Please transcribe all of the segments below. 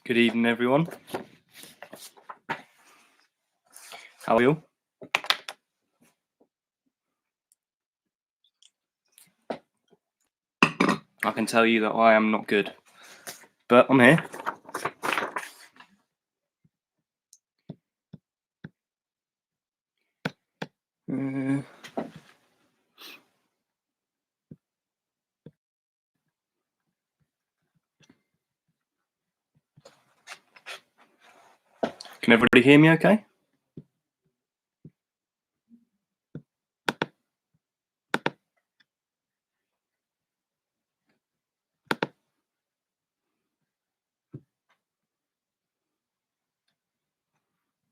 Good evening, everyone. How are you? I can tell you that I am not good, but I'm here. Can everybody hear me okay?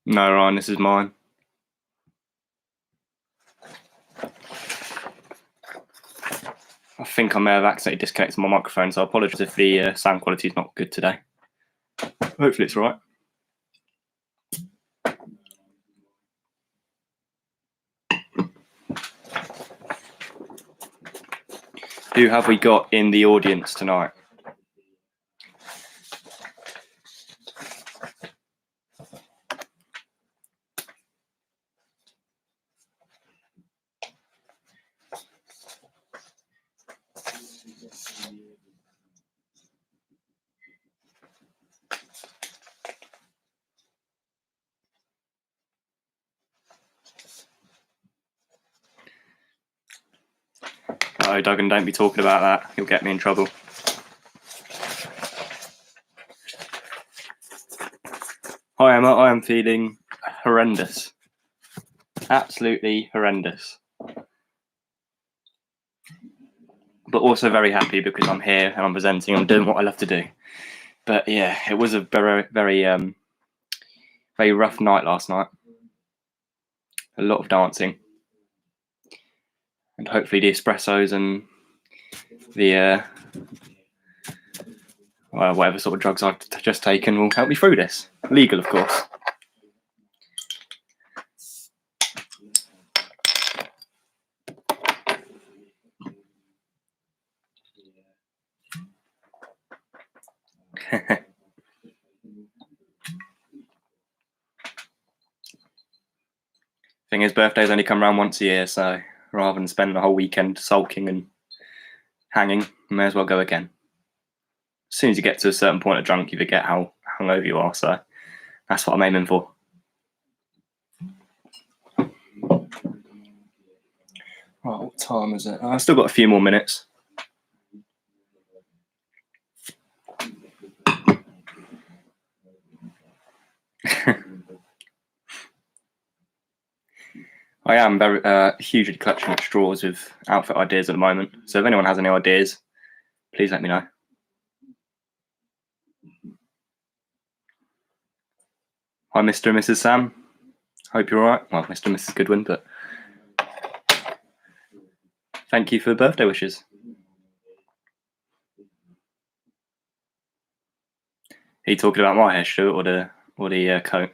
No, Ryan, this is mine. I think I may have accidentally disconnected my microphone, so I apologise if the sound quality is not good today. Hopefully it's right. Who have we got in the audience tonight? Oh, Duggan, don't be talking about that. You'll get me in trouble. Hi, Emma. I am feeling horrendous. Absolutely horrendous. But also very happy because I'm here and I'm presenting. I'm doing what I love to do. But yeah, it was a very, very rough night last night. A lot of dancing. And hopefully the espressos and the whatever sort of drugs I've just taken will help me through this. Legal, of course. Thing is, birthdays only come around once a year, so rather than spend the whole weekend sulking and hanging, you may as well go again. As soon as you get to a certain point of drunk, you forget how hungover you are, so that's what I'm aiming for. Right, what time is it? I've still got a few more minutes. I am very hugely clutching at straws with outfit ideas at the moment. So if anyone has any ideas, please let me know. Hi, Mr. and Mrs. Sam. Hope you're all right. Well, Mr. and Mrs. Goodwin, but thank you for the birthday wishes. Are you talking about my hair, Stuart, or the coat?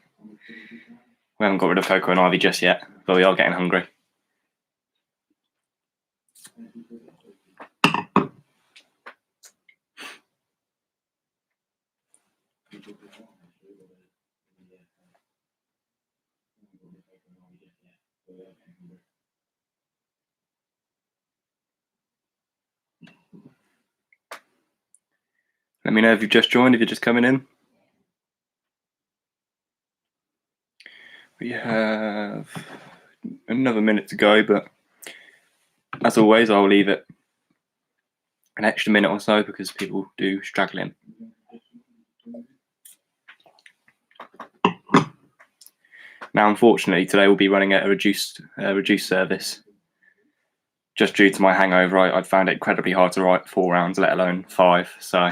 We haven't got rid of Coco and Ivy just yet, but we are getting hungry. Let me know if you've just joined, if you're just coming in. We have another minute to go, but as always, I'll leave it an extra minute or so because people do straggle in. Now, unfortunately, today we'll be running at a reduced service. Just due to my hangover, I found it incredibly hard to write 4 rounds, let alone 5. So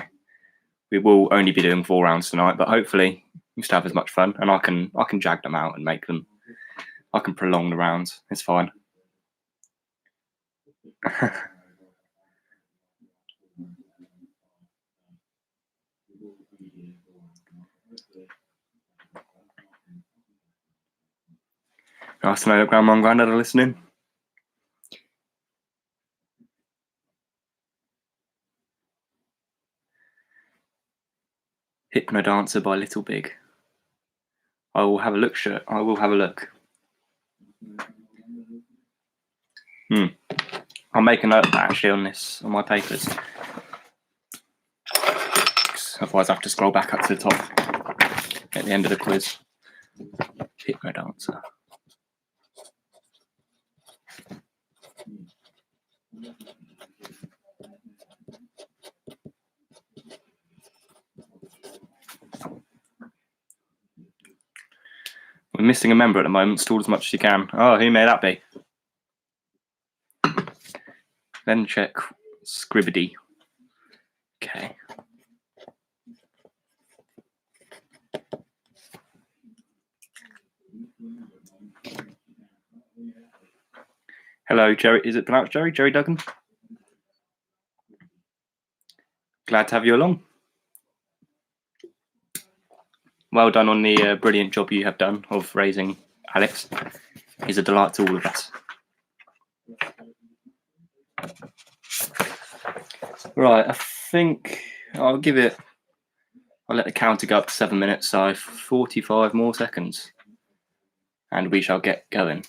we will only be doing 4 rounds tonight, but hopefully you still have as much fun, and I can jag them out and make them. I can prolong the rounds. It's fine. Nice to know that Grandma and Grandad are listening. Hypno Dancer by Little Big. I will have a look, shirt. I will have a look. I'll make a note of that actually on my papers. Otherwise I have to scroll back up to the top at the end of the quiz. Hypno Dancer. We're missing a member at the moment. Stall as much as you can. Oh, who may that be? Then check Scribbity. Okay. Hello, Jerry. Is it pronounced Jerry? Jerry Duggan? Glad to have you along. Well done on the brilliant job you have done of raising Alex. He's a delight to all of us. Right, I think I'll let the counter go up to 7 minutes, so 45 more seconds. And we shall get going.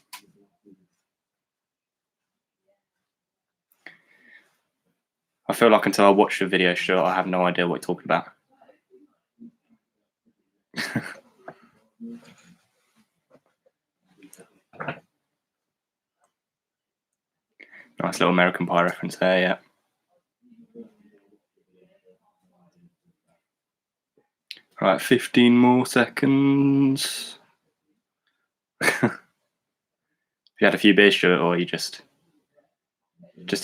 I feel like until I watch the video short, I have no idea what you're talking about. Nice little American Pie reference there, yeah. Right, 15 more seconds. You had a few beers, Stuart, or are you just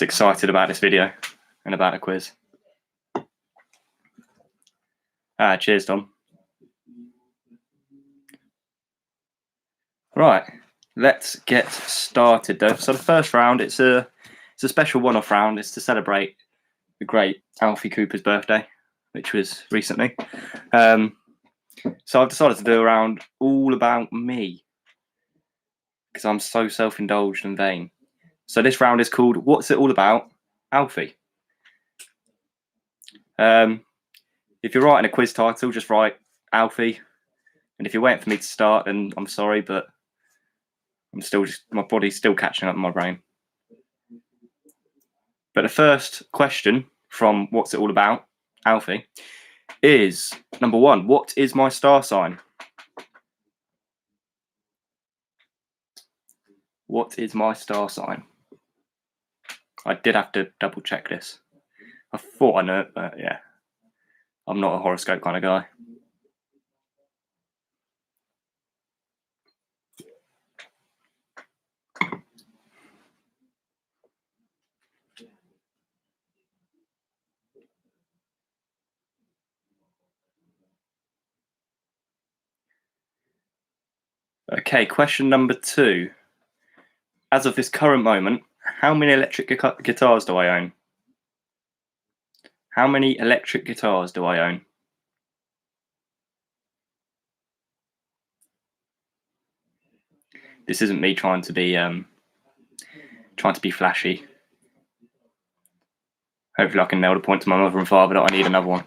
excited about this video and about a quiz? Cheers, Tom. Right, let's get started though. So the first round, it's a special one-off round. It's to celebrate the great Alfie Cooper's birthday, which was recently. So I've decided to do a round all about me because I'm so self-indulged and vain. So this round is called "What's It All About, Alfie?" If you're writing a quiz title, just write Alfie. And if you're waiting for me to start, then I'm sorry, but my body's still catching up in my brain. But the first question from What's It All About, Alfie, is number 1. What is my star sign? What is my star sign? I did have to double check this. I thought I knew it, but yeah. I'm not a horoscope kind of guy. Okay, question number 2. As of this current moment, how many electric guitars do I own? How many electric guitars do I own? This isn't me trying to be flashy. Hopefully I can nail the point to my mother and father that I need another one.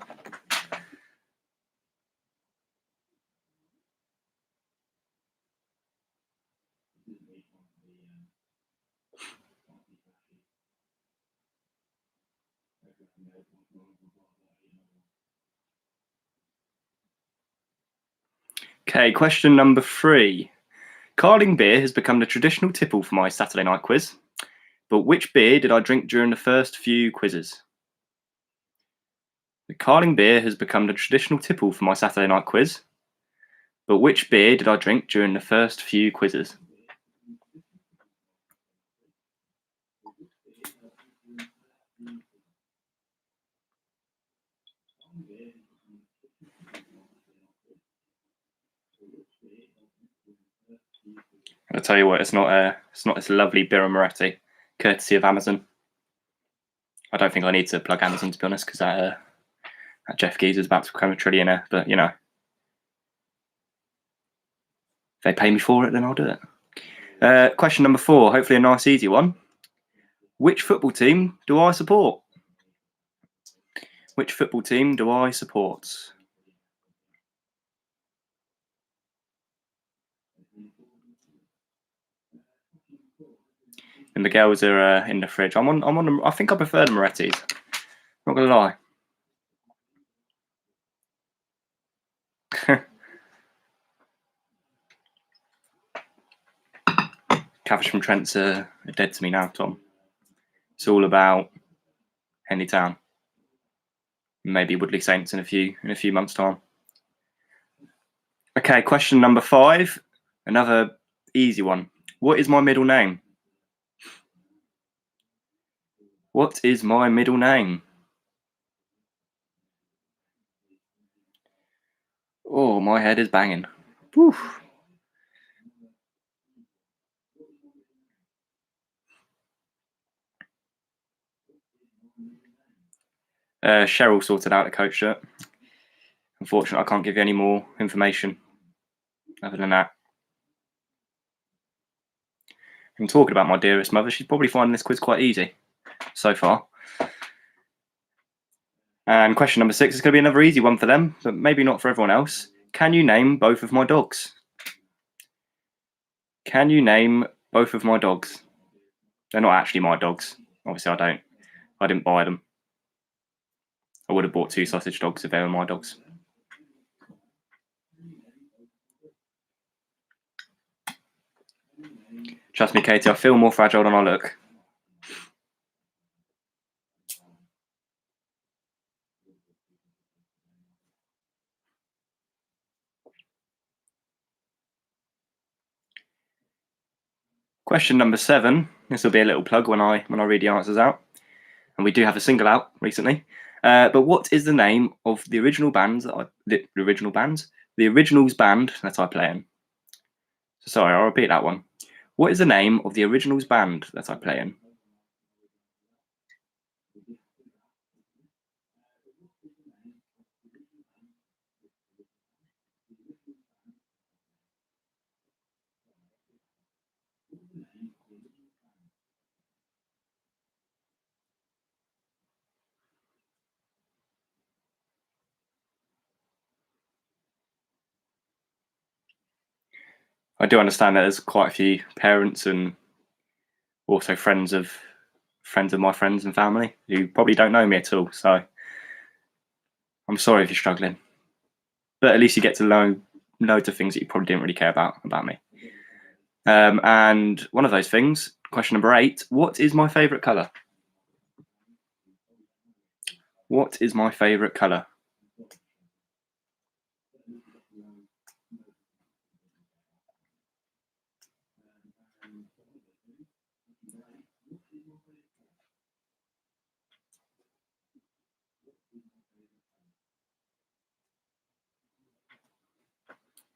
Okay, question number 3. Carling beer has become the traditional tipple for my Saturday night quiz, but which beer did I drink during the first few quizzes? The Carling beer has become the traditional tipple for my Saturday night quiz, but which beer did I drink during the first few quizzes? I'll tell you what, it's not this lovely Birra Moretti, courtesy of Amazon. I don't think I need to plug Amazon, to be honest, because that Jeff Geezer's about to become a trillionaire. But you know, if they pay me for it, then I'll do it. Question number 4, hopefully a nice, easy one. Which football team do I support? Which football team do I support? And the girls are in the fridge. I'm on them. I think I prefer the Moretti's. Not gonna lie. Cavish from Trent's are dead to me now, Tom. It's all about Henley Town. Maybe Woodley Saints in a few months' time. Okay, question number 5. Another easy one. What is my middle name? What is my middle name? Oh, my head is banging. Whew. Cheryl sorted out the coach shirt. Unfortunately, I can't give you any more information other than that. I'm talking about my dearest mother. She's probably finding this quiz quite easy so far. And question number 6 is going to be another easy one for them, but maybe not for everyone else. Can you name both of my dogs? Can you name both of my dogs? They're not actually my dogs. Obviously, I didn't buy them. I would have bought 2 sausage dogs if they were my dogs. Trust me, Katie, I feel more fragile than I look. Question number 7. This will be a little plug when I read the answers out. And we do have a single out recently. But what is the name of the original bands the originals band that I play in? Sorry, I'll repeat that one. What is the name of the originals band that I play in? I do understand that there's quite a few parents and also friends of my friends and family who probably don't know me at all. So I'm sorry if you're struggling, but at least you get to learn loads of things that you probably didn't really care about me. And one of those things, question number 8, what is my favourite colour? What is my favourite colour?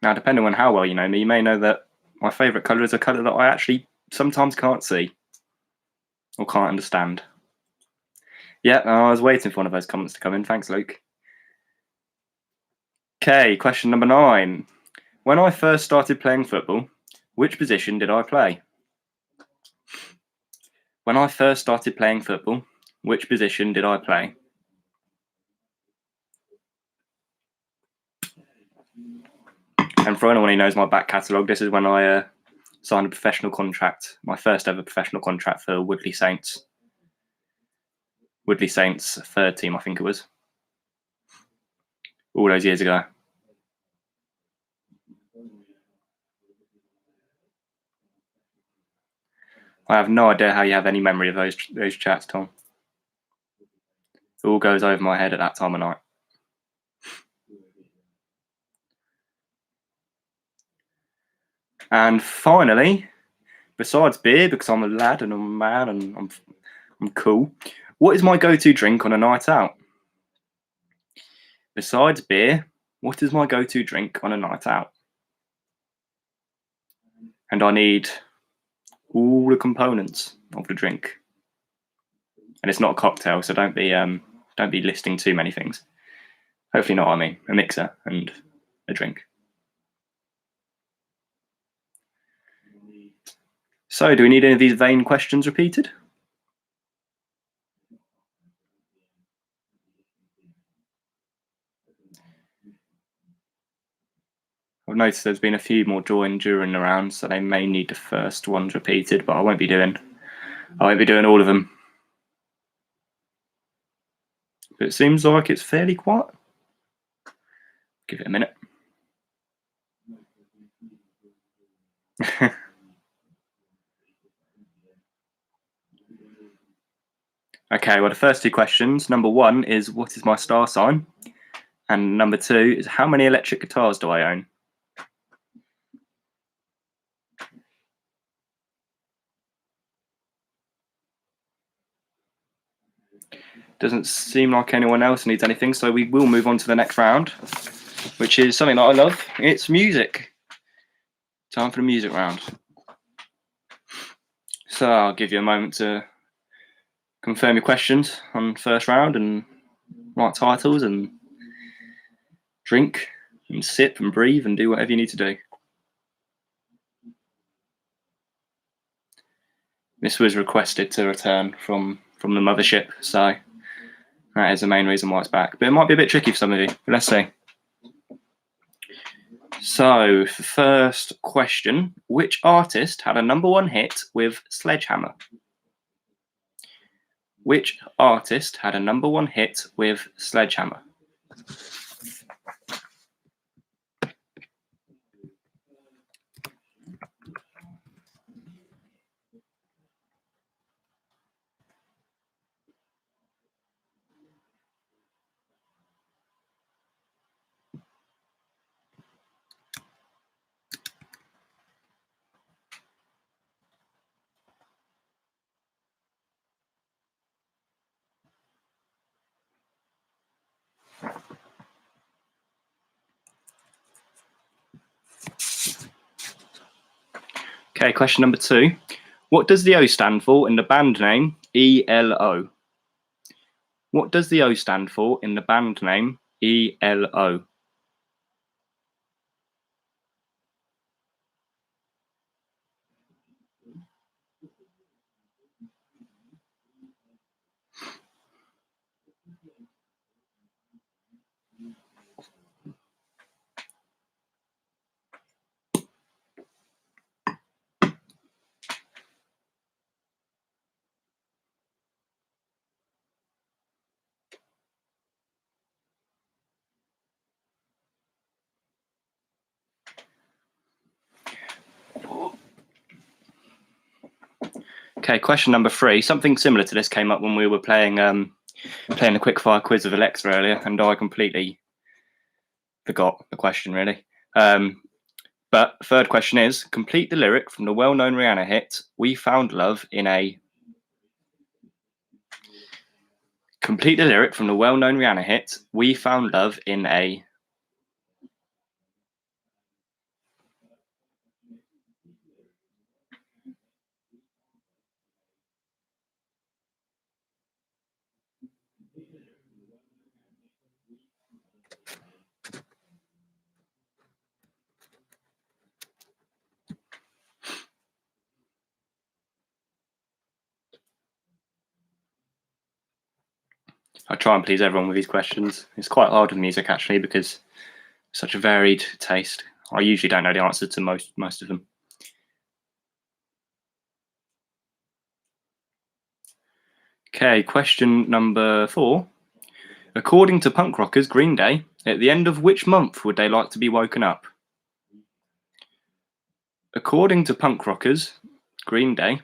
Now, depending on how well you know me, you may know that my favourite colour is a colour that I actually sometimes can't see or can't understand. Yeah, I was waiting for one of those comments to come in. Thanks, Luke. Okay, question number 9. When I first started playing football, which position did I play? When I first started playing football, which position did I play? And for anyone who knows my back catalogue, this is when I signed a professional contract, my first ever professional contract for Woodley Saints. Woodley Saints, 3rd team, I think it was. All those years ago. I have no idea how you have any memory of those chats, Tom. It all goes over my head at that time of night. And finally, besides beer, because I'm a lad and I'm a man and I'm cool, what is my go-to drink on a night out? Besides beer, what is my go-to drink on a night out? And I need all the components of the drink. And it's not a cocktail, so don't be listing too many things. Hopefully not what I mean. A mixer and a drink. So, do we need any of these vain questions repeated? I've noticed there's been a few more joined during the round, so they may need the first ones repeated, but I won't be doing I won't be doing all of them. But it seems like it's fairly quiet. Give it a minute. Okay, well, the first two questions. Number one is, what is my star sign? And number two is, how many electric guitars do I own? Doesn't seem like anyone else needs anything, so we will move on to the next round, which is something that I love. It's music. Time for the music round. So I'll give you a moment to confirm your questions on first round and write titles and drink and sip and breathe and do whatever you need to do. This was requested to return from the mothership, so that is the main reason why it's back. But it might be a bit tricky for some of you. But let's see. So, for the first question, which artist had a #1 hit with Sledgehammer? Which artist had a #1 hit with Sledgehammer? Okay, question number 2. What does the O stand for in the band name ELO? What does the O stand for in the band name ELO? Okay, question number 3. Something similar to this came up when we were playing the quickfire quiz with Alexa earlier, and I completely forgot the question, really. But third question is, complete the lyric from the well-known Rihanna hit, We Found Love in a... Complete the lyric from the well-known Rihanna hit, We Found Love in a... I try and please everyone with these questions. It's quite hard with music, actually, because it's such a varied taste. I usually don't know the answer to most of them. Okay, question number 4. According to punk rockers Green Day, at the end of which month would they like to be woken up? According to punk rockers Green Day,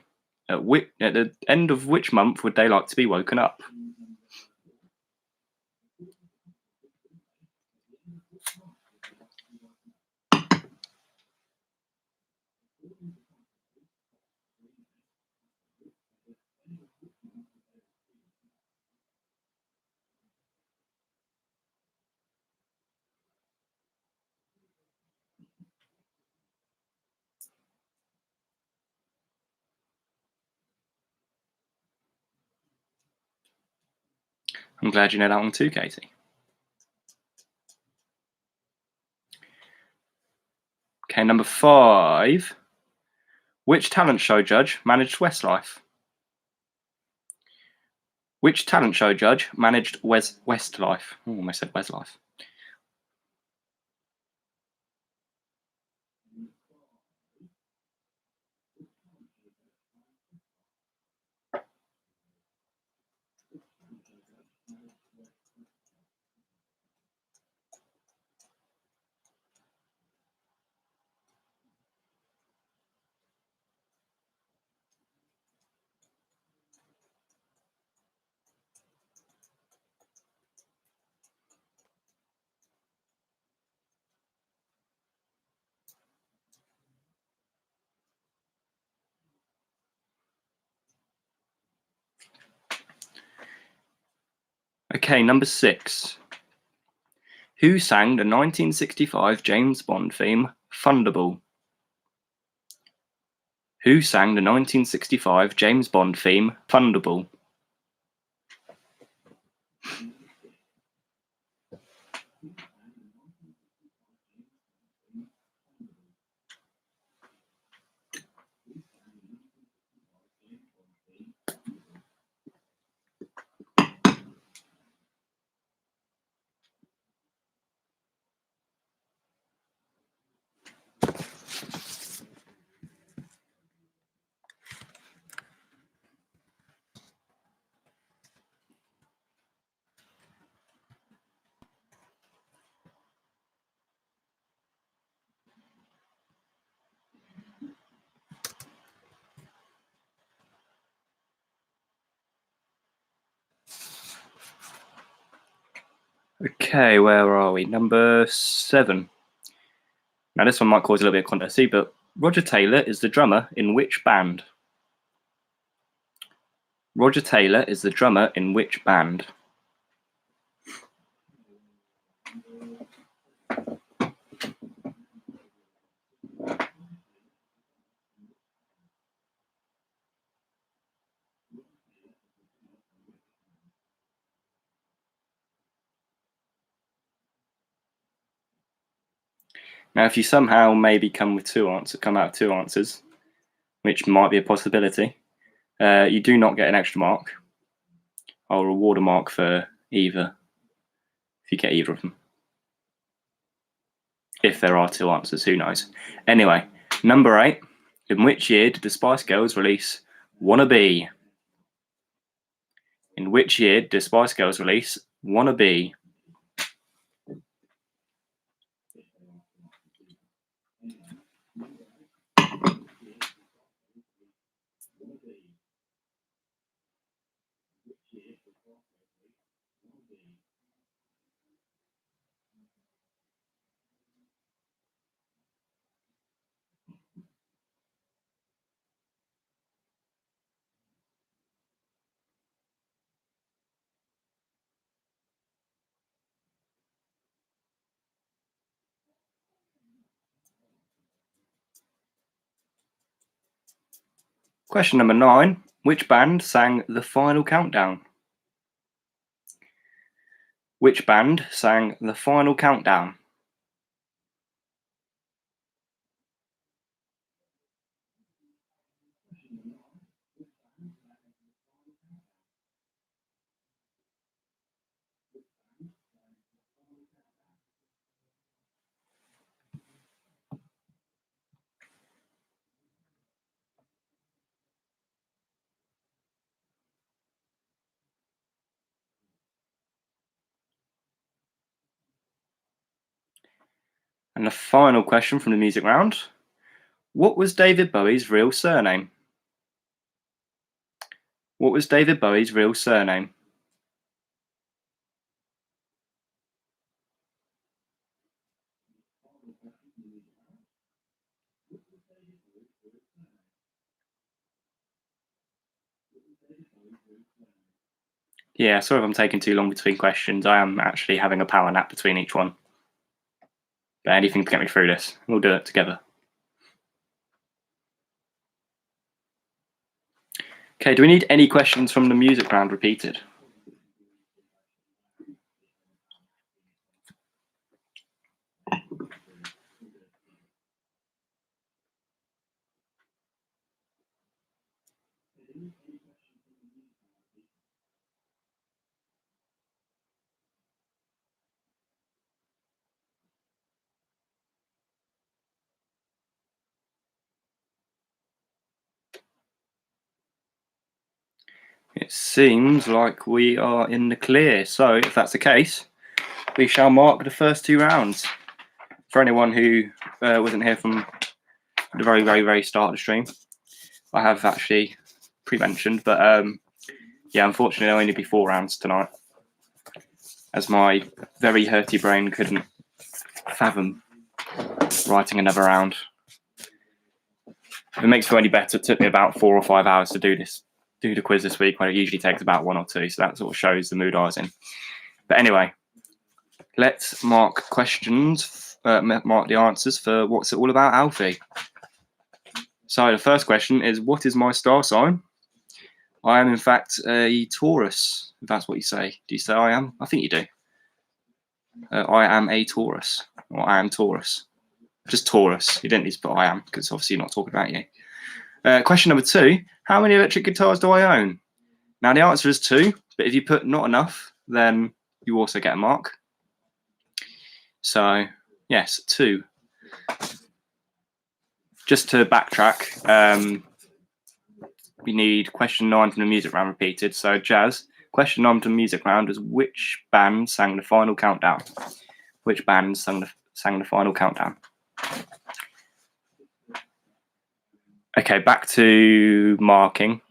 at the end of which month would they like to be woken up? I'm glad you know that one too, Katie. Okay, number 5. Which talent show judge managed Westlife? Which talent show judge managed Westlife? Oh, almost said Westlife. Okay, number 6. Who sang the 1965 James Bond theme, Thunderball? Who sang the 1965 James Bond theme, Thunderball? Okay, where are we? Number 7. Now this one might cause a little bit of controversy, but Roger Taylor is the drummer in which band? Roger Taylor is the drummer in which band? Now, if you somehow maybe come out of 2 answers, which might be a possibility, you do not get an extra mark. I'll reward a mark for either, if you get either of them. If there are 2 answers, who knows? Anyway, number 8. In which year did the Spice Girls release Wanna Be? In which year did the Spice Girls release Wanna Be? Question number 9. Which band sang The Final Countdown? Which band sang The Final Countdown? And the final question from the music round. What was David Bowie's real surname? What was David Bowie's real surname? Yeah, sorry if I'm taking too long between questions. I am actually having a power nap between each one. But anything to get me through this. We'll do it together. Okay, do we need any questions from the music round repeated? It seems like we are in the clear. So if that's the case, we shall mark the first 2 rounds. For anyone who wasn't here from the very, very, very start of the stream, I have actually pre-mentioned, but yeah, unfortunately, there'll only be 4 rounds tonight, as my very hurty brain couldn't fathom writing another round. If it makes it any better, it took me about 4 or 5 hours to do the quiz this week, when it usually takes about 1 or 2. So that sort of shows the mood I was in. But anyway, let's mark questions, mark the answers for what's it all about, Alfie. So the first question is, what is my star sign? I am, in fact, a Taurus, if that's what you say. Do you say I am? I think you do. I am a Taurus, or I am Taurus. Just Taurus. You didn't need to put I am, because obviously you're not talking about you. Question number 2, how many electric guitars do I own? Now, the answer is 2, but if you put not enough, then you also get a mark. So, yes, 2. Just to backtrack, we need question 9 from the music round repeated. So, Jazz, question 9 from the music round is which band sang the final countdown? Which band sang the final countdown? Okay, back to marking.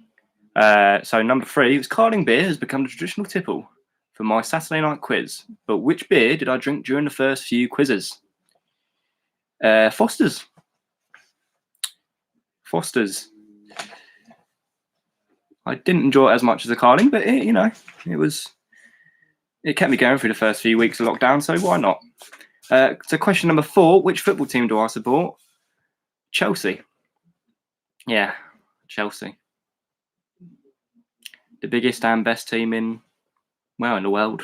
So number 3 was Carling beer has become the traditional tipple for my Saturday night quiz. But which beer did I drink during the first few quizzes? Foster's. Foster's. I didn't enjoy it as much as the Carling, but it kept me going through the first few weeks of lockdown, so why not? So question number 4, which football team do I support? Chelsea. Yeah, Chelsea. The biggest and best team in the world.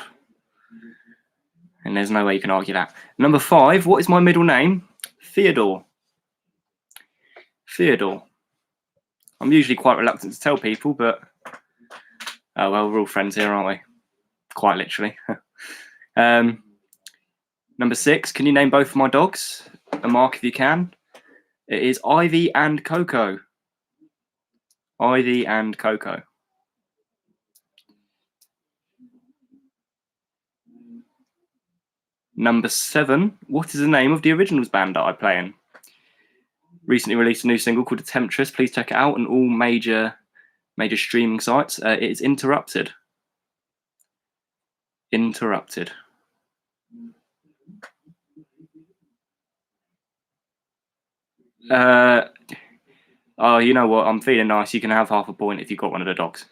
And there's no way you can argue that. Number 5, what is my middle name? Theodore. Theodore. I'm usually quite reluctant to tell people, but oh well, we're all friends here, aren't we? Quite literally. Number 6, can you name both of my dogs? A mark if you can. It is Ivy and Coco. Ivy and Coco. Number 7, what is the name of the originals band that I play in? Recently released a new single called The Temptress. Please check it out on all major streaming sites. It is Interrupted. Interrupted. Oh, you know what? I'm feeling nice. You can have half a point if you've got one of the dogs,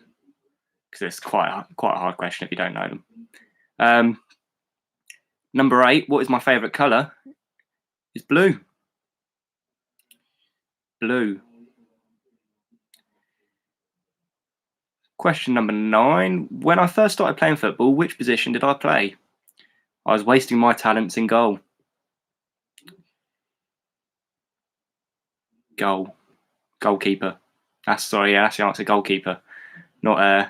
because it's quite a hard question if you don't know them. Number 8, what is my favourite colour? It's blue. Blue. Question number 9. When I first started playing football, which position did I play? I was wasting my talents in goal. Goalkeeper. That's the answer. Goalkeeper. Not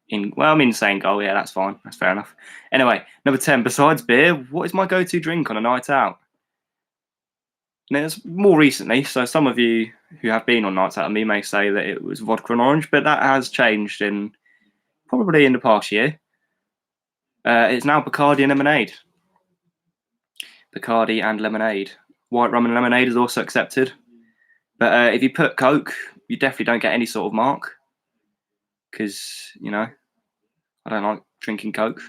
saying goal. Yeah, that's fine. That's fair enough. Anyway, number 10. Besides beer, what is my go-to drink on a night out? Now, it's more recently, so some of you who have been on nights out with me may say that it was vodka and orange, but that has changed probably in the past year. It's now Bacardi and lemonade. Bacardi and lemonade. White rum and lemonade is also accepted. But if you put Coke, you definitely don't get any sort of mark. Because, I don't like drinking Coke.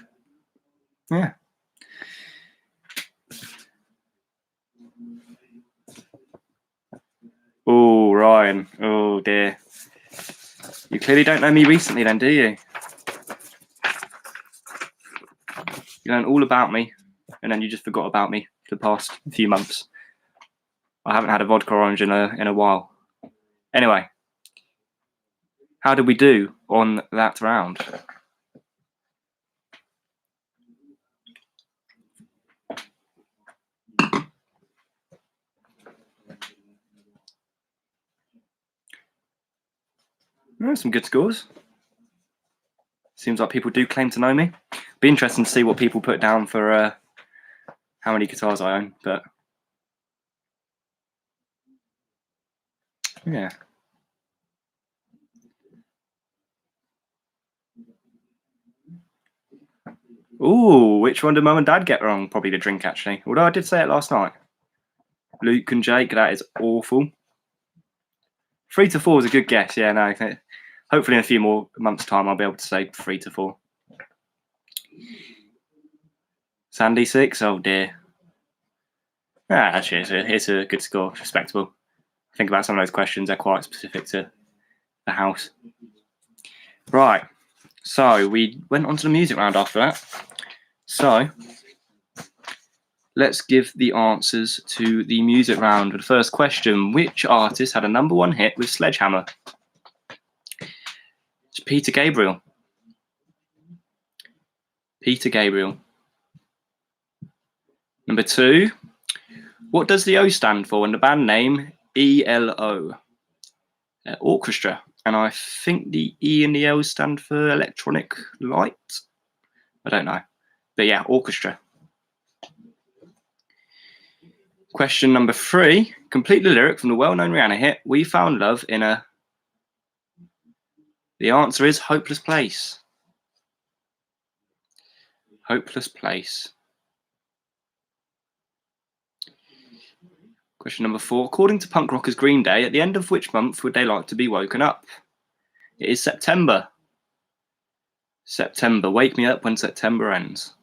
Yeah. Oh, Ryan. Oh, dear. You clearly don't know me recently then, do you? You learned all about me, and then you just forgot about me for the past few months. I haven't had a vodka orange in a while. Anyway, how did we do on that round? Some good scores. Seems like people do claim to know me. Be interesting to see what people put down for how many guitars I own, but yeah. Ooh, which one did Mum and Dad get wrong? Probably the drink, actually. Although I did say it last night. Luke and Jake, that is awful. 3 to 4 is a good guess. Yeah, no. Hopefully in a few more months' time, I'll be able to say 3 to 4. Sandy 6? Oh, dear. Actually, it's a good score. Respectable. Think about some of those questions. They're quite specific to the house. Right. So we went on to the music round after that. So let's give the answers to the music round. The first question: which artist had a #1 hit with Sledgehammer? It's Peter Gabriel. Peter Gabriel. Number 2: what does the O stand for in the band name ELO? Orchestra. And I think the E and the L stand for electronic light. I don't know. But yeah, orchestra. Question number 3. Complete the lyric from the well-known Rihanna hit, We Found Love in a... The answer is Hopeless Place. Hopeless Place. Question number 4. According to punk rockers Green Day, at the end of which month would they like to be woken up? It is September. September. Wake me up when September ends.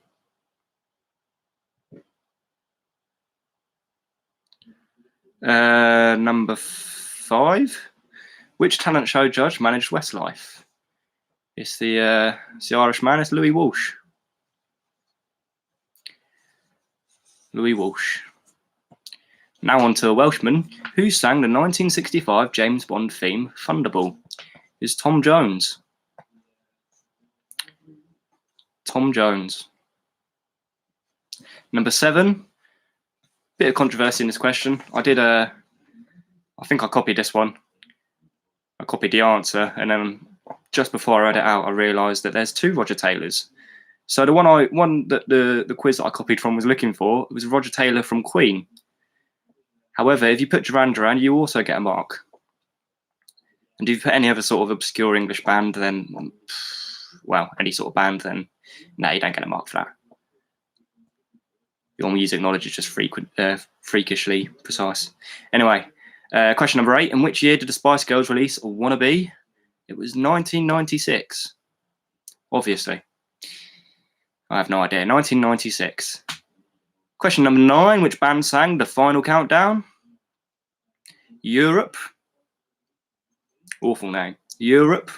Number 5. Which talent show judge managed Westlife? It's the Irishman. It's Louis Walsh. Louis Walsh. Now on to a Welshman who sang the 1965 James Bond theme Thunderball. It's Tom Jones. Tom Jones. Number 7. Bit of controversy in this question. I think I copied this one. I copied the answer, and then just before I read it out, I realised that there's 2 Roger Taylors. So the one that the quiz that I copied from was looking for was Roger Taylor from Queen. However, if you put Duran Duran, you also get a mark. And if you put any other sort of obscure English band, then, well, any sort of band, then no, you don't get a mark for that. Your music knowledge is just freakishly precise. Anyway, question number 8. In which year did the Spice Girls release Wannabe? It was 1996. Obviously. I have no idea. 1996. Question number 9. Which band sang The Final Countdown? Europe. Awful name. Europe.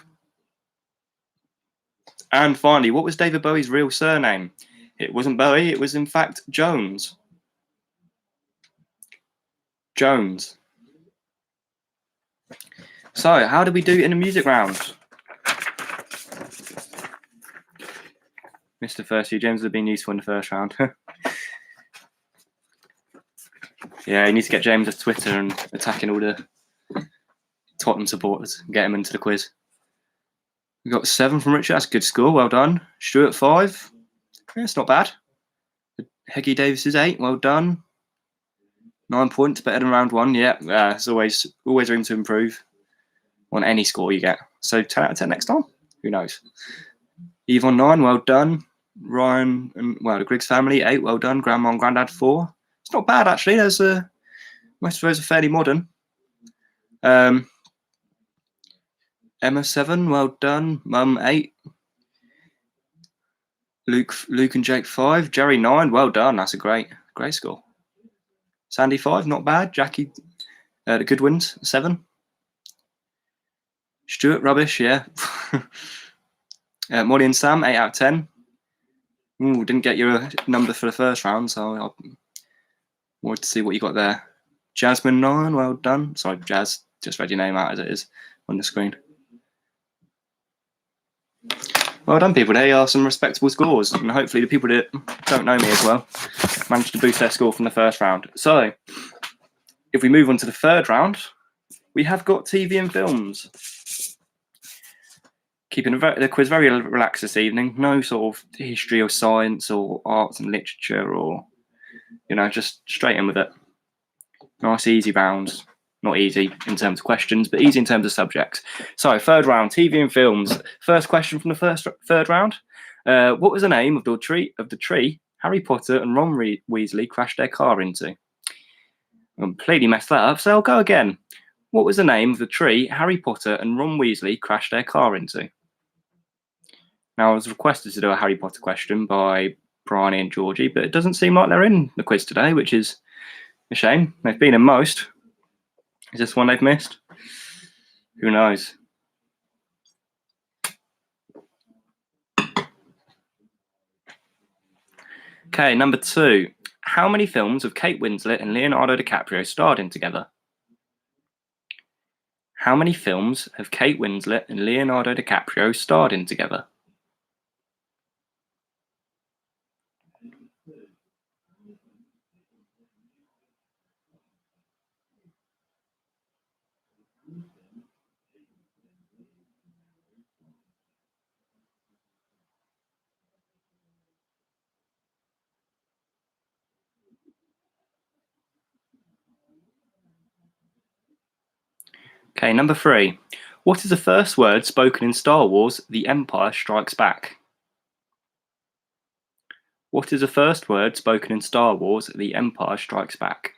And finally, what was David Bowie's real surname? It wasn't Bowie, it was in fact Jones. Jones. So, how did we do in the music round? Mr. First Year James would have been useful in the first round. Yeah, you need to get James off Twitter and attacking all the Tottenham supporters and get him into the quiz. We got 7 from Richard. That's a good score. Well done. Stuart 5. Yeah, it's not bad. Heggy Davis is 8. Well done. 9 points, better than round 1. Yeah, there's always room to improve on any score you get. So 10 out of 10 next time. Who knows? Yvonne 9. Well done. Ryan and the Griggs family 8. Well done. Grandma and Grandad 4. It's not bad actually. There's most of those are fairly modern. Emma 7. Well done. Mum 8. Luke and Jake 5. Jerry 9. Well done. That's a great score. Sandy 5. Not bad. Jackie, the Goodwins 7. Stuart rubbish. Yeah. Molly and Sam 8 out of 10. Ooh, didn't get your number for the first round, so I wanted to see what you got there. Jasmine 9. Well done. Sorry, Jazz. Just read your name out as it is on the screen. Well done, people. They are some respectable scores, and hopefully the people that don't know me as well managed to boost their score from the first round. So, if we move on to the third round, we have got TV and films. Keeping the quiz very relaxed this evening. No sort of history or science or arts and literature or, just straight in with it. Nice, easy rounds. Not easy in terms of questions, but easy in terms of subjects. So, third round, TV and films. First question from the third round. What was the name of the tree Harry Potter and Ron Weasley crashed their car into? I completely messed that up, so I'll go again. What was the name of the tree Harry Potter and Ron Weasley crashed their car into? Now, I was requested to do a Harry Potter question by Bryony and Georgie, but it doesn't seem like they're in the quiz today, which is a shame. They've been in most. Is this one they've missed? Who knows? Okay, number 2. How many films have Kate Winslet and Leonardo DiCaprio starred in together? How many films have Kate Winslet and Leonardo DiCaprio starred in together? Okay, number 3. What is the first word spoken in Star Wars The Empire Strikes Back? What is the first word spoken in Star Wars The Empire Strikes Back?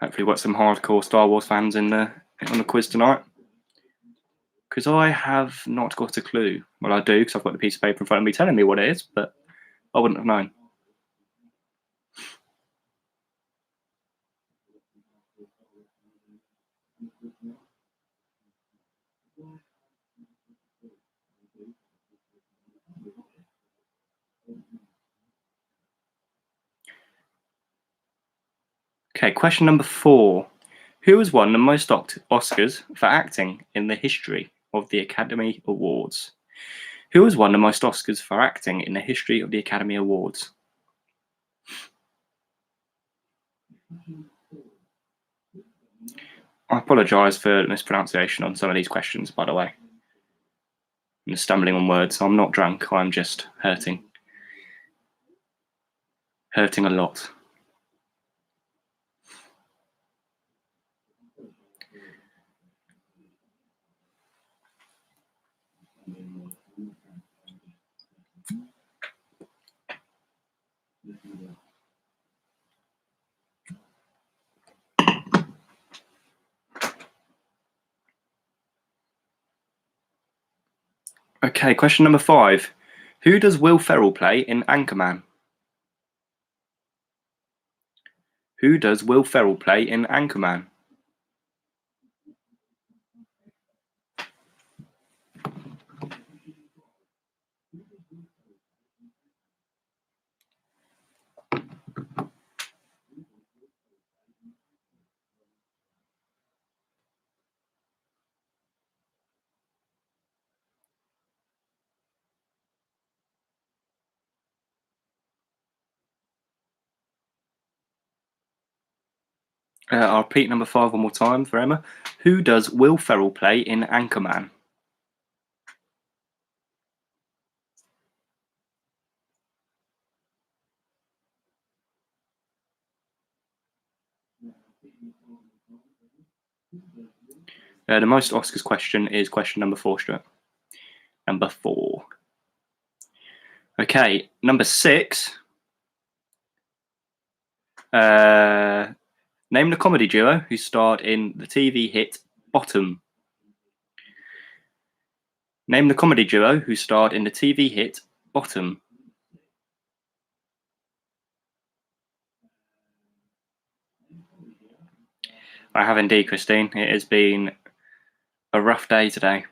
Hopefully we've got some hardcore Star Wars fans on the quiz tonight. Because I have not got a clue. Well, I do, because I've got the piece of paper in front of me telling me what it is, but I wouldn't have known. Okay, question number 4. Who has won the most Oscars for acting in the history of the Academy Awards? Who has won the most Oscars for acting in the history of the Academy Awards? I apologise for the mispronunciation on some of these questions, by the way. I'm stumbling on words. I'm not drunk. I'm just hurting. Hurting a lot. Okay, question number 5. Who does Will Ferrell play in Anchorman? Who does Will Ferrell play in Anchorman? I'll repeat number 5 one more time for Emma. Who does Will Ferrell play in Anchorman? The most Oscars question is question number 4, Stuart. Number 4. Okay, number 6. Name the comedy duo who starred in the TV hit Bottom. Name the comedy duo who starred in the TV hit Bottom. I have indeed, Christine. It has been a rough day today.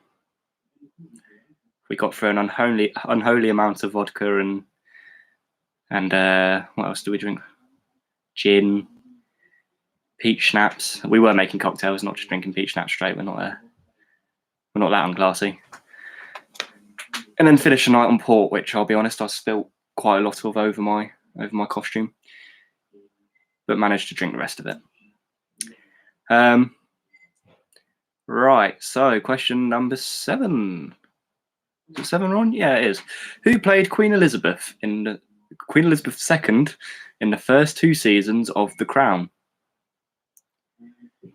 We got through an unholy amount of vodka and what else do we drink? Gin, peach schnapps. We were making cocktails, not just drinking peach schnapps straight. We're not that unclassy. And then finish the night on port, which I'll be honest, I spilt quite a lot of over my costume, but managed to drink the rest of it. Right, so question number 7. Is it 7, Ron? Yeah, it is. Who played Queen Elizabeth II in the first 2 seasons of The Crown?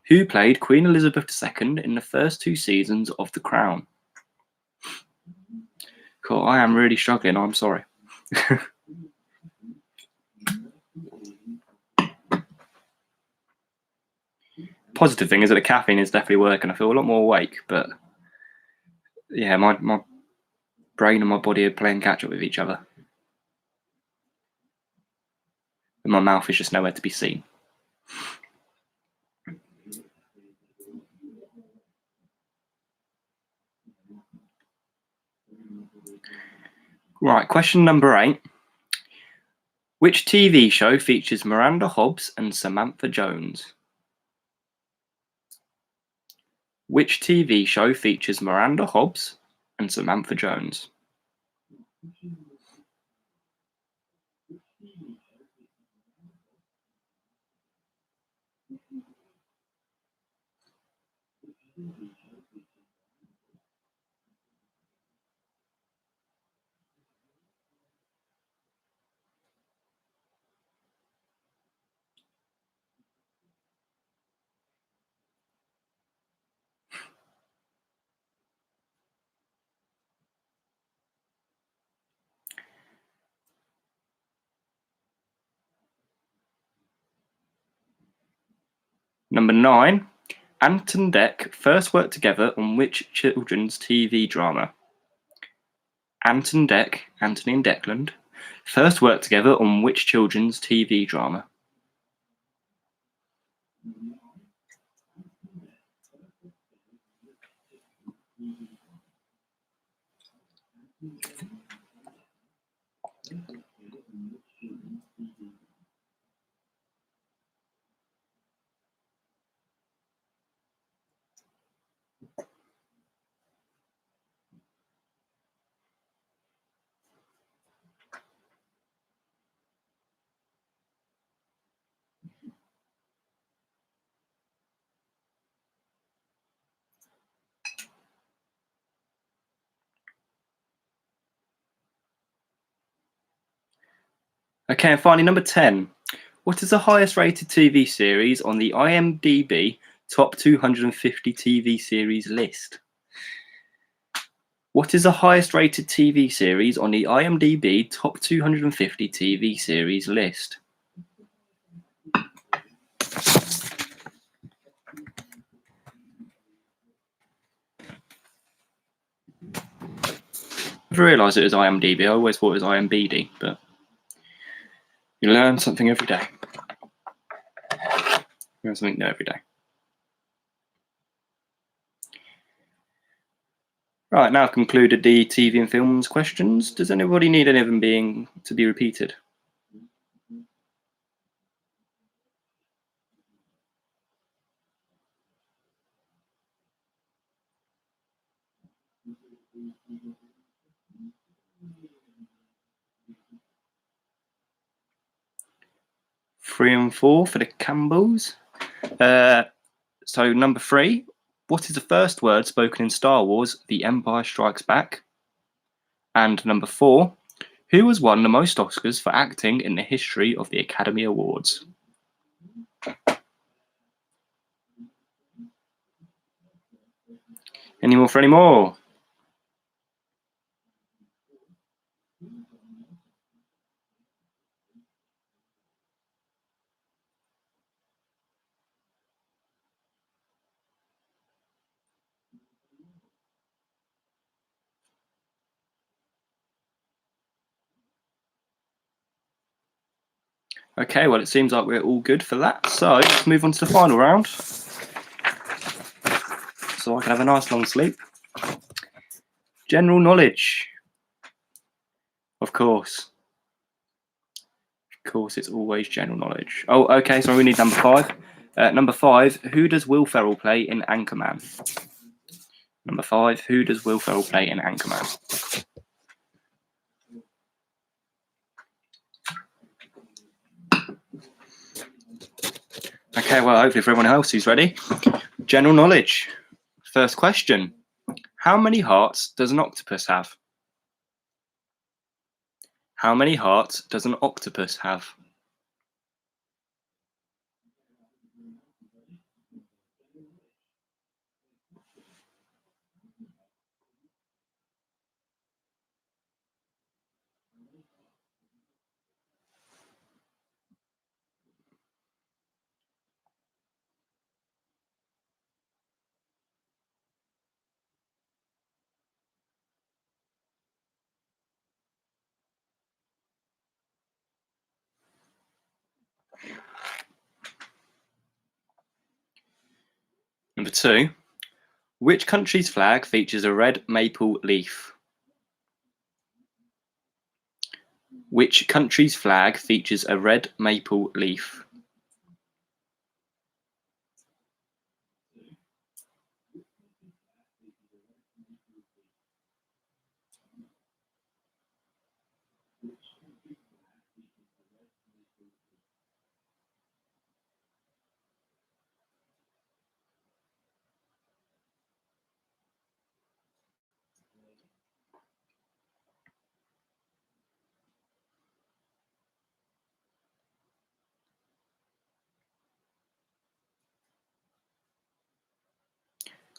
Who played Queen Elizabeth II in the first 2 seasons of The Crown? Cool, I am really struggling, I'm sorry. Positive thing is that the caffeine is definitely working. I feel a lot more awake, but yeah, my brain and my body are playing catch up with each other. And my mouth is just nowhere to be seen. Right, question number 8. Which TV show features Miranda Hobbs and Samantha Jones? Which TV show features Miranda Hobbs and Samantha Jones? Number 9. Ant and Dec first worked together on which children's TV drama? Ant and Dec, Anthony and Declan, first worked together on which children's TV drama? Okay, and finally, number 10. What is the highest rated TV series on the IMDb Top 250 TV series list? What is the highest rated TV series on the IMDb Top 250 TV series list? I never realised it was IMDb. I always thought it was IMBD, but you learn something every day. You learn something new every day. Right, now I've concluded the TV and films questions. Does anybody need any of them to be repeated? Three and four for the Campbells. So number 3, what is the first word spoken in Star Wars: The Empire Strikes Back? And number 4, who has won the most Oscars for acting in the history of the Academy Awards? Any more for any more? Okay, well, it seems like we're all good for that. So let's move on to the final round, so I can have a nice long sleep. General knowledge. Of course. Of course, it's always general knowledge. Oh, okay, so we need number 5. Number 5, who does Will Ferrell play in Anchorman? Number 5, who does Will Ferrell play in Anchorman? Okay, well, hopefully for everyone else who's ready. General knowledge. First question. How many hearts does an octopus have? How many hearts does an octopus have? Number 2. Which country's flag features a red maple leaf? Which country's flag features a red maple leaf?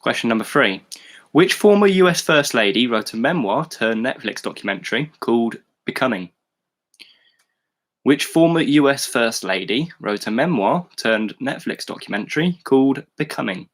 Question number 3. Which former US First Lady wrote a memoir turned Netflix documentary called Becoming? Which former US First Lady wrote a memoir turned Netflix documentary called Becoming?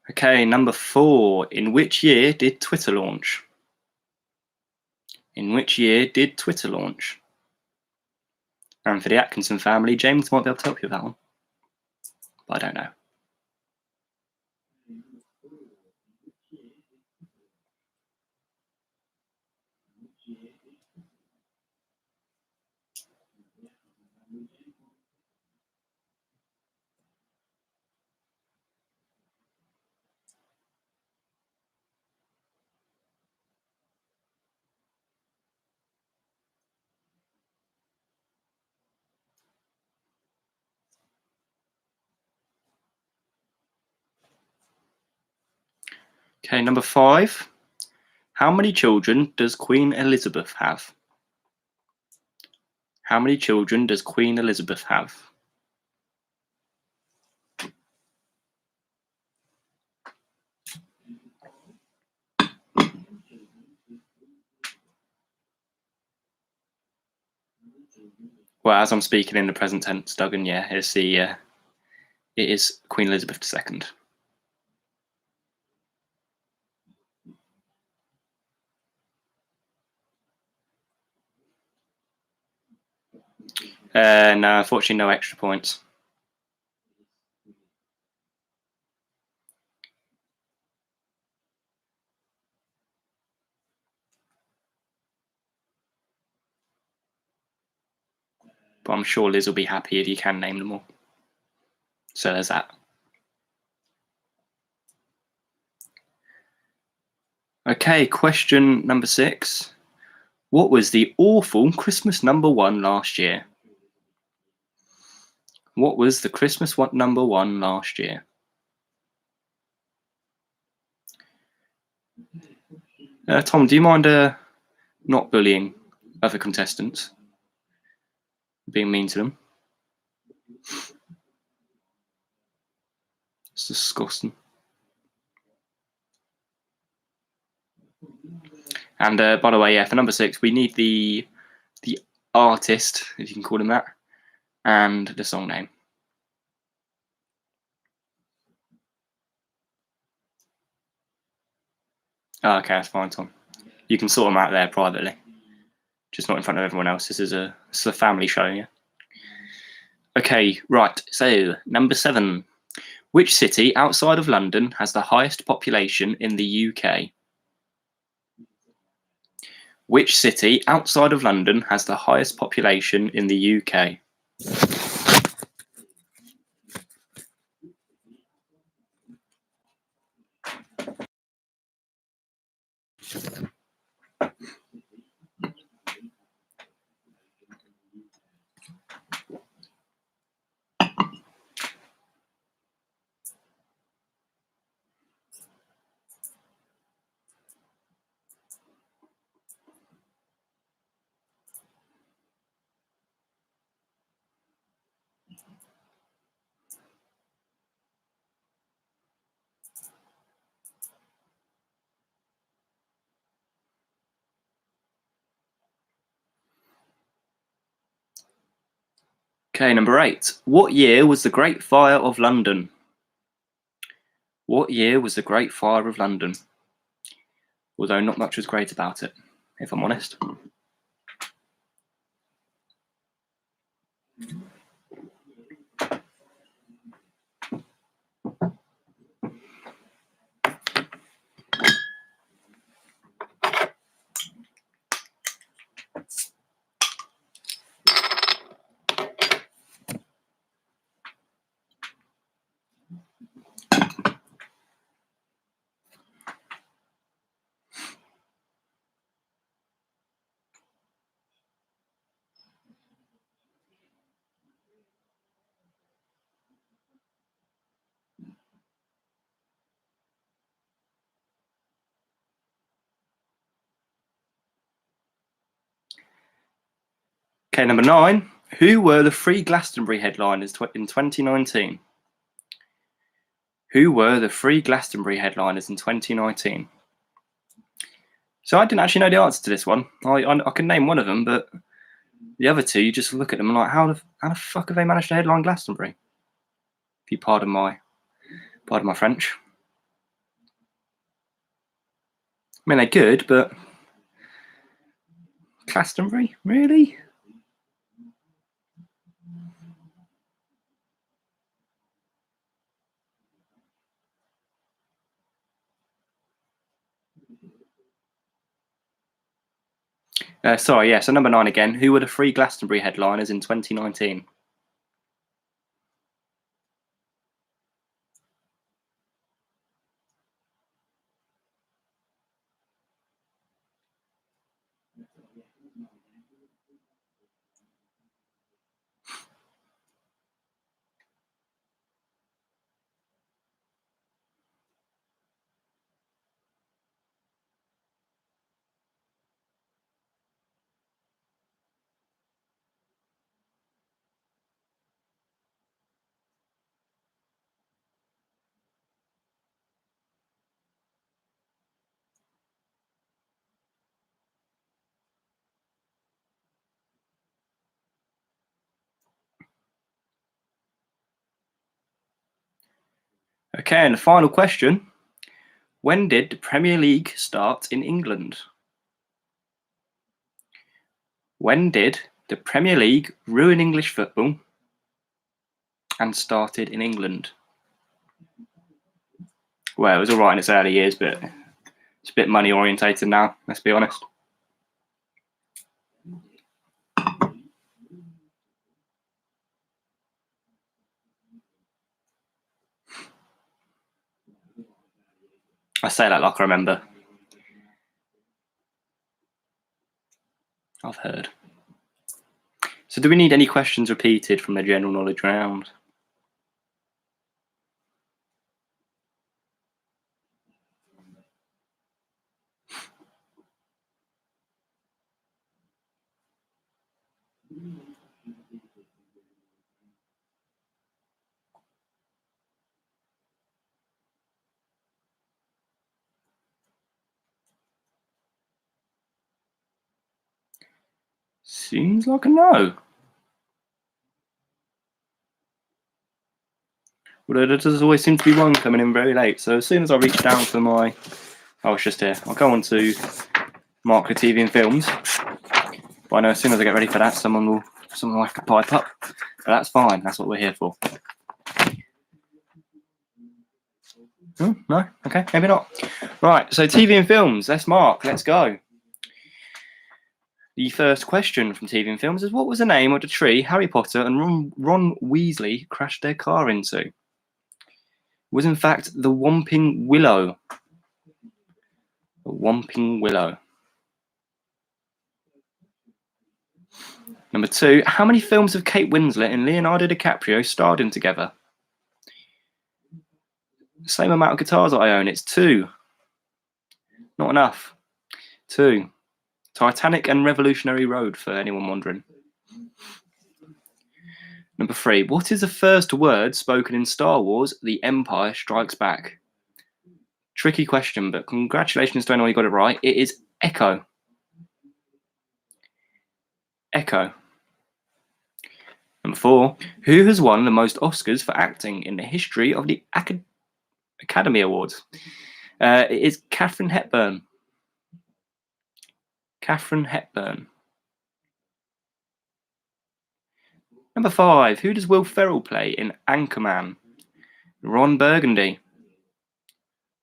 Okay, number 4. In which year did Twitter launch? In which year did Twitter launch? And for the Atkinson family, James might be able to help you with that one. But I don't know. Okay, number 5. How many children does Queen Elizabeth have? How many children does Queen Elizabeth have? Well, as I'm speaking in the present tense, Duggan, yeah, it is Queen Elizabeth II. No, unfortunately, no extra points. But I'm sure Liz will be happy if you can name them all. So there's that. Okay, question number 6. What was the awful Christmas number 1 last year? What was the Christmas number 1 last year? Tom, do you mind not bullying other contestants? Being mean to them? It's disgusting. And by the way, yeah, for number 6, we need the artist, if you can call him that, and the song name. Oh, okay, that's fine, Tom. You can sort them out there privately, just not in front of everyone else. This is a family show, yeah. Okay, right. So number 7. Which city outside of London has the highest population in the UK? Which city outside of London has the highest population in the UK? Okay, number 8. What year was the Great Fire of London? What year was the Great Fire of London? Although not much was great about it, if I'm honest. Okay, number 9. Who were the 3 Glastonbury headliners in 2019? Who were the 3 Glastonbury headliners in 2019? So I didn't actually know the answer to this one. I can name one of them, but the other 2, you just look at them and like, how the fuck have they managed to headline Glastonbury? If you pardon my French. I mean, they're good, but Glastonbury, really? Sorry, yeah. So number 9 again. Who were the 3 Glastonbury headliners in 2019? Okay, and the final question. When did the Premier League start in England? When did the Premier League ruin English football and started in England? Well, it was alright in its early years, but it's a bit money orientated now, let's be honest. I say that like I remember. I've heard. So do we need any questions repeated from the general knowledge round? Seems like a no. Although there does always seem to be one coming in very late. So as soon as I reach down for my... Oh, it's just here. I'll go on to Mark the TV and Films. But I know as soon as I get ready for that, someone will like to pipe up. But that's fine. That's what we're here for. No? Okay, maybe not. Right, so TV and Films. Let's mark. Let's go. The first question from TV and Films is, what was the name of the tree Harry Potter and Ron Weasley crashed their car into? It was in fact the Whomping Willow. The Whomping Willow. Number 2, how many films have Kate Winslet and Leonardo DiCaprio starred in together? Same amount of guitars that I own. It's 2. Not enough. 2. Titanic and Revolutionary Road, for anyone wondering. Number 3, what is the first word spoken in Star Wars, The Empire Strikes Back? Tricky question, but congratulations to anyone who got it right. It is echo. Echo. Number Number 4, who has won the most Oscars for acting in the history of the Academy Awards? It is Katharine Hepburn. Katharine Hepburn. Number 5, who does Will Ferrell play in Anchorman? Ron Burgundy.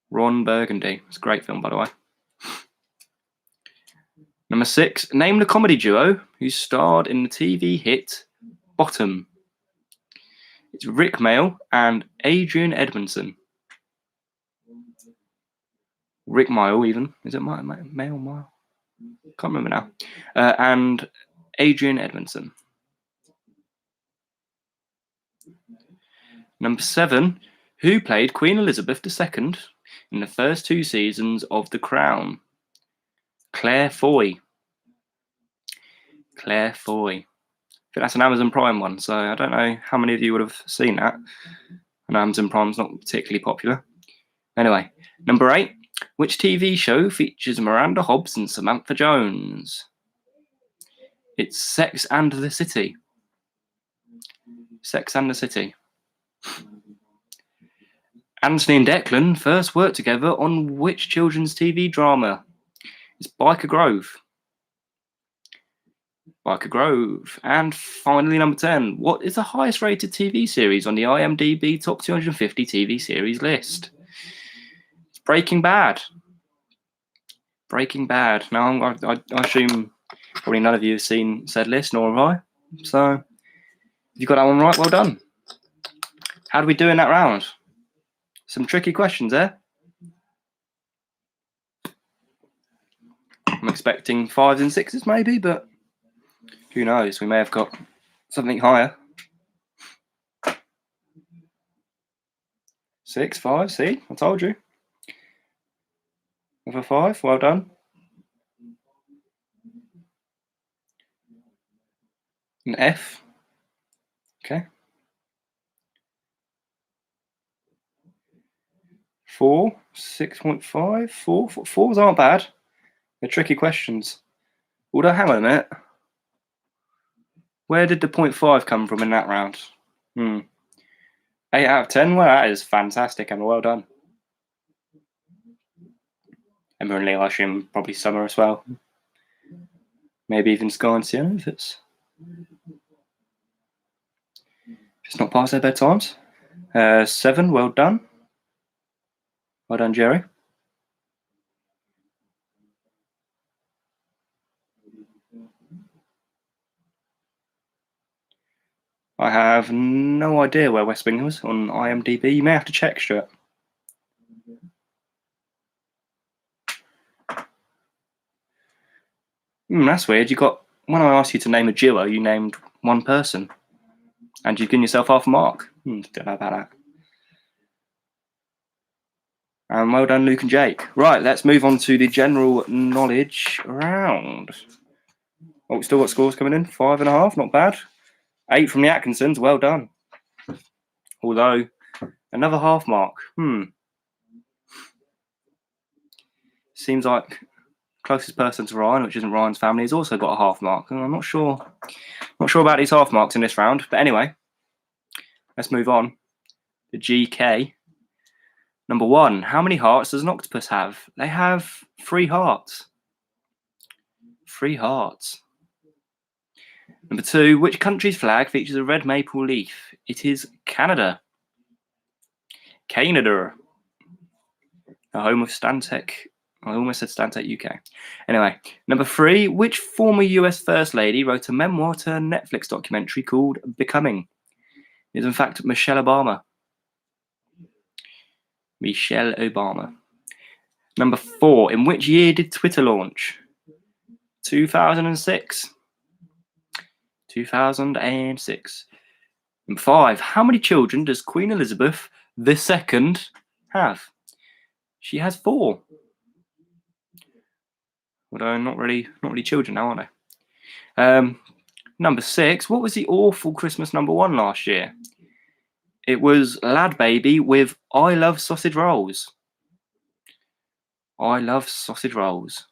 Ron Burgundy. It's a great film, by the way. Number 6, name the comedy duo who starred in the TV hit Bottom. It's Rick Mayall and Adrian Edmondson. Rick Mayall, even. Is it Mayall? Can't remember now. And Adrian Edmondson. Number 7, who played Queen Elizabeth II in the first 2 seasons of The Crown? Claire Foy. Claire Foy. I think that's an Amazon Prime one, so I don't know how many of you would have seen that. And Amazon Prime's not particularly popular. Anyway, number 8, which TV show features Miranda Hobbs and Samantha Jones? It's Sex and the City. Sex and the City. Anthony and Declan first worked together on which children's TV drama? It's Biker Grove. Biker Grove. And finally, number 10. What is the highest rated TV series on the IMDb Top 250 TV series list? It's Breaking Bad. Breaking Bad. Now, I assume probably none of you have seen said list, nor have I. So, if you got that one right, well done. How do we do in that round? Some tricky questions there. I'm expecting 5s and 6s maybe, but who knows? We may have got something higher. 6, 5, see? I told you. Another 5, well done. An F. Okay. 4, 6.5, 4. 4s aren't bad. They're tricky questions. Although, hang on a minute. Where did the 0.5 come from in that round? 8 out of 10? Well, that is fantastic, Emma. Well done. Emma and Lee, I assume probably Summer as well. Maybe even Sky and Sienna if it's not past their bedtimes. 7, well done. Well done, Jerry. I have no idea where West Wing was on IMDb. You may have to check, Stuart. That's weird. When I asked you to name a duo, you named one person. And you've given yourself half a mark. Don't know about that. And well done, Luke and Jake. Right, let's move on to the general knowledge round. Oh, we still got scores coming in. 5.5, not bad. 8 from the Atkinsons, well done. Although, another half mark. Seems like closest person to Ryan, which isn't Ryan's family, has also got a half mark. And I'm not sure about these half marks in this round. But anyway, let's move on. The GK. Number 1, how many hearts does an octopus have? They have 3 hearts. 3 hearts. Number 2, which country's flag features a red maple leaf? It is Canada. Canada. The home of Stantec. I almost said Stantec UK. Anyway, number 3, which former US First Lady wrote a memoir turned Netflix documentary called Becoming? It is in fact Michelle Obama. Michelle Obama. Number 4, in which year did Twitter launch? 2006. 2006. Number 5, how many children does Queen Elizabeth II have? She has 4. Although not really children now, are they? Number 6, what was the awful Christmas number 1 last year? It was Lad Baby with I Love Sausage Rolls. I love sausage rolls.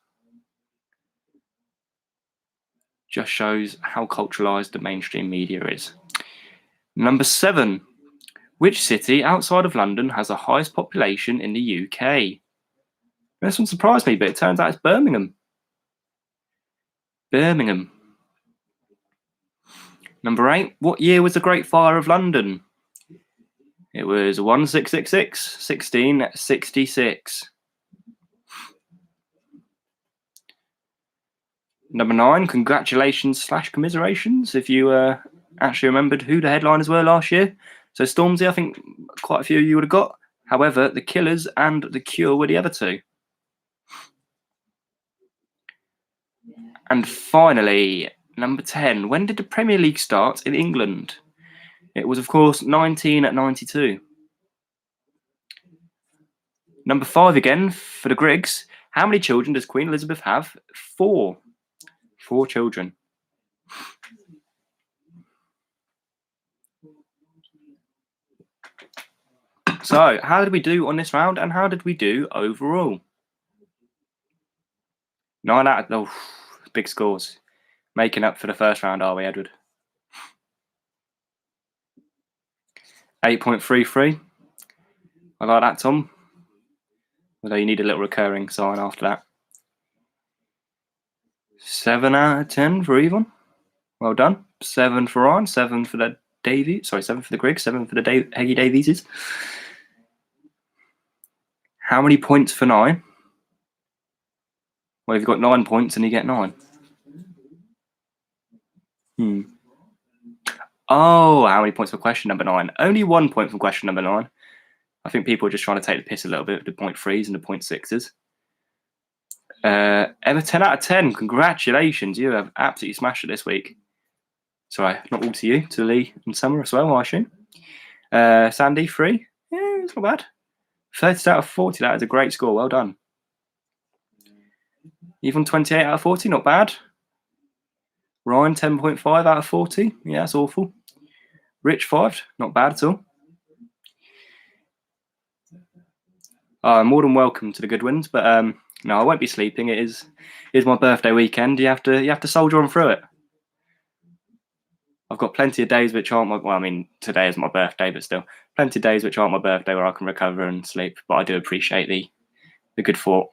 Just shows how culturalized the mainstream media is. Number 7. Which city outside of London has the highest population in the UK? This one surprised me, but it turns out it's Birmingham. Birmingham. Number 8. What year was the Great Fire of London? It was 1666, 1666. Number 9. Congratulations / commiserations if you actually remembered who the headliners were last year. So Stormzy, I think quite a few of you would have got. However, The Killers and The Cure were the other two. And finally, number 10. When did the Premier League start in England? It was, of course, 1992. Number 5 again for the Griggs. How many children does Queen Elizabeth have? 4. 4 children. So, how did we do on this round, and how did we do overall? 9 out of big scores. Making up for the first round, are we, Edward? 8.33. I like that, Tom. Although you need a little recurring sign after that. 7 out of 10 for Yvonne. Well done. 7 for Ryan. 7 for the Davies. Sorry, 7 for the Griggs. 7 for the Heggy Davieses. How many points for 9? Well, you've got 9 points and you get 9. Oh, how many points for question number 9? Only 1 point for question number 9. I think people are just trying to take the piss a little bit with the 0.3s and the 0.6s. Emma, 10 out of 10. Congratulations. You have absolutely smashed it this week. Sorry, not all to you, to Lee and Summer as well, I assume. Sandy, 3. Yeah, it's not bad. 30 out of 40. That is a great score. Well done. Even 28 out of 40. Not bad. Ryan, 10.5 out of 40. Yeah, that's awful. Rich, 5. Not bad at all. More than welcome to the good wins, but no, I won't be sleeping. It is my birthday weekend. You have to soldier on through it. I've got plenty of days which aren't my. Well, I mean, today is my birthday, but still, plenty of days which aren't my birthday where I can recover and sleep. But I do appreciate the good fought.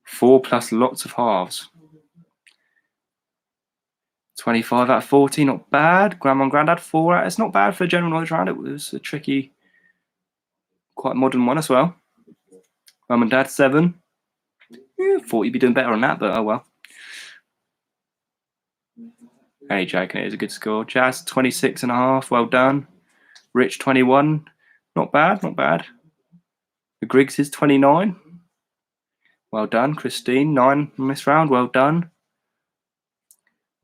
4 plus lots of halves. 25 out of 40, not bad. Grandma and Grandad, 4 out. It's not bad for a general knowledge round. It was a tricky, quite modern one as well. Mum and Dad, 7. Yeah, thought you'd be doing better on that, but oh well. Hey, joking, it is a good score. Jazz, 26.5, well done. Rich, 21, not bad, not bad. The Griggs is 29. Well done. Christine, 9 on this round, well done.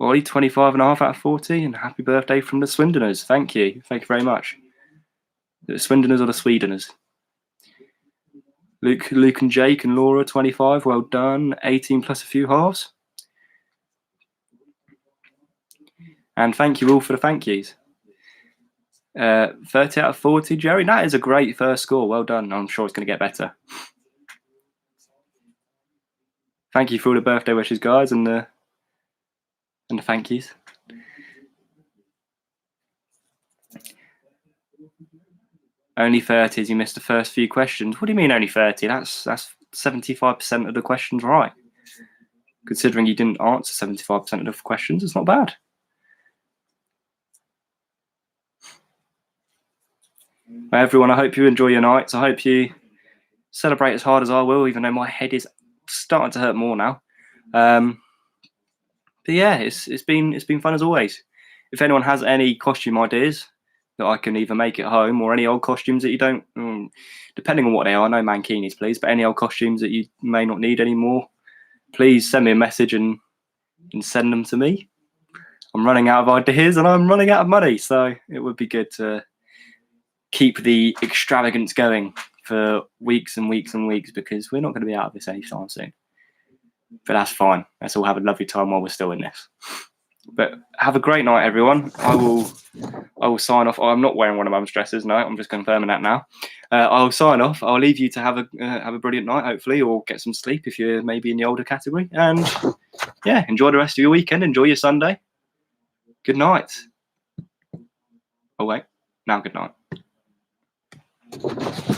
Ollie, 25.5 out of 40, and happy birthday from the Swindoners. Thank you very much. The Swindoners or the Swedeners? Luke and Jake and Laura, 25, well done. 18 plus a few halves. And thank you all for the thank yous. 30 out of 40, Jerry. That is a great first score. Well done. I'm sure it's going to get better. Thank you for all the birthday wishes, guys, and the thank yous. Only 30 as you missed the first few questions. What do you mean only 30? That's 75% of the questions right. Considering you didn't answer 75% of the questions, it's not bad. Well, everyone, I hope you enjoy your nights. I hope you celebrate as hard as I will, even though my head is starting to hurt more now. But yeah, it's been fun as always. If anyone has any costume ideas that I can either make at home or any old costumes that you don't, depending on what they are, no mankinis, please, but any old costumes that you may not need anymore, please send me a message and send them to me. I'm running out of ideas and I'm running out of money, so it would be good to keep the extravagance going for weeks and weeks and weeks, because we're not going to be out of this anytime soon. But that's fine. Let's all have a lovely time while we're still in this. But have a great night, everyone. I will sign off. I'm not wearing one of Mum's dresses. No, I'm just confirming that now. I'll sign off. I'll leave you to have a brilliant night, hopefully, or get some sleep if you're maybe in the older category. And yeah, enjoy the rest of your weekend. Enjoy your Sunday. Good night. Oh wait, now good night.